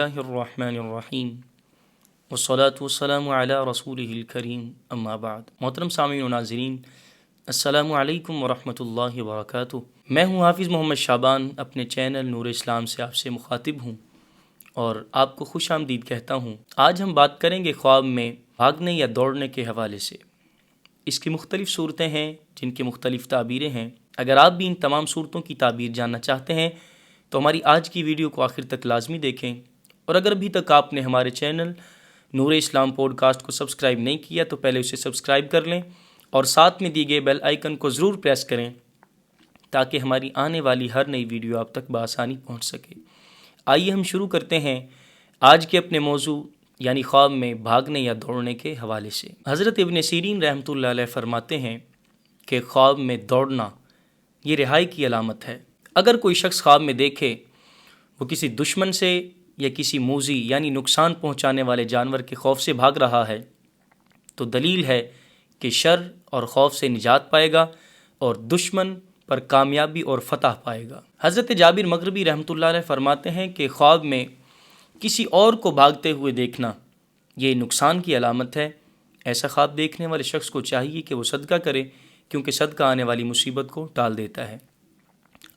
اللہ الرحمن الرحیم والصلاة والسلام علی رسولہ الکریم اما بعد۔ محترم سامعین و ناظرین، السلام علیکم ورحمۃ اللہ وبرکاتہ۔ میں ہوں حافظ محمد شعبان، اپنے چینل نور اسلام سے آپ سے مخاطب ہوں اور آپ کو خوش آمدید کہتا ہوں۔ آج ہم بات کریں گے خواب میں بھاگنے یا دوڑنے کے حوالے سے۔ اس کی مختلف صورتیں ہیں جن کی مختلف تعبیریں ہیں۔ اگر آپ بھی ان تمام صورتوں کی تعبیر جاننا چاہتے ہیں تو ہماری آج کی ویڈیو کو آخر تک لازمی دیکھیں، اور اگر ابھی تک آپ نے ہمارے چینل نور اسلام پوڈ کاسٹ کو سبسکرائب نہیں کیا تو پہلے اسے سبسکرائب کر لیں اور ساتھ میں دی گئے بیل آئیکن کو ضرور پریس کریں تاکہ ہماری آنے والی ہر نئی ویڈیو آپ تک بآسانی پہنچ سکے۔ آئیے ہم شروع کرتے ہیں آج کے اپنے موضوع یعنی خواب میں بھاگنے یا دوڑنے کے حوالے سے۔ حضرت ابن سیرین رحمۃ اللہ علیہ فرماتے ہیں کہ خواب میں دوڑنا یہ رہائی کی علامت ہے۔ اگر کوئی شخص خواب میں دیکھے وہ کسی دشمن سے یا کسی موذی یعنی نقصان پہنچانے والے جانور کے خوف سے بھاگ رہا ہے تو دلیل ہے کہ شر اور خوف سے نجات پائے گا اور دشمن پر کامیابی اور فتح پائے گا۔ حضرت جابر مغربی رحمۃ اللہ علیہ فرماتے ہیں کہ خواب میں کسی اور کو بھاگتے ہوئے دیکھنا یہ نقصان کی علامت ہے۔ ایسا خواب دیکھنے والے شخص کو چاہیے کہ وہ صدقہ کرے، کیونکہ صدقہ آنے والی مصیبت کو ٹال دیتا ہے۔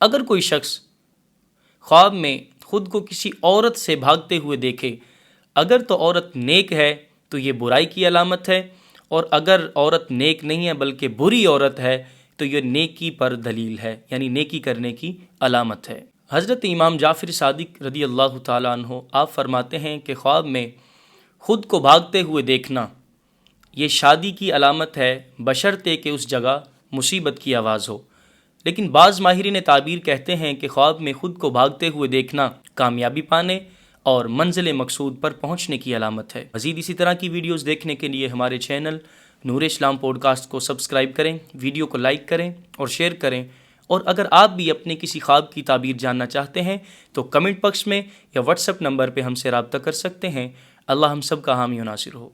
اگر کوئی شخص خواب میں خود کو کسی عورت سے بھاگتے ہوئے دیکھے، اگر تو عورت نیک ہے تو یہ برائی کی علامت ہے، اور اگر عورت نیک نہیں ہے بلکہ بری عورت ہے تو یہ نیکی پر دلیل ہے، یعنی نیکی کرنے کی علامت ہے۔ حضرت امام جعفر صادق رضی اللہ تعالیٰ عنہ آپ فرماتے ہیں کہ خواب میں خود کو بھاگتے ہوئے دیکھنا یہ شادی کی علامت ہے، بشرطے کہ اس جگہ مصیبت کی آواز ہو۔ لیکن بعض ماہرین تعبیر کہتے ہیں کہ خواب میں خود کو بھاگتے ہوئے دیکھنا کامیابی پانے اور منزل مقصود پر پہنچنے کی علامت ہے۔ مزید اسی طرح کی ویڈیوز دیکھنے کے لیے ہمارے چینل نور اسلام پوڈ کاسٹ کو سبسکرائب کریں، ویڈیو کو لائک کریں اور شیئر کریں، اور اگر آپ بھی اپنے کسی خواب کی تعبیر جاننا چاہتے ہیں تو کمنٹ باکس میں یا واٹس ایپ نمبر پہ ہم سے رابطہ کر سکتے ہیں۔ اللہ ہم سب کا حامی و ناصر ہو۔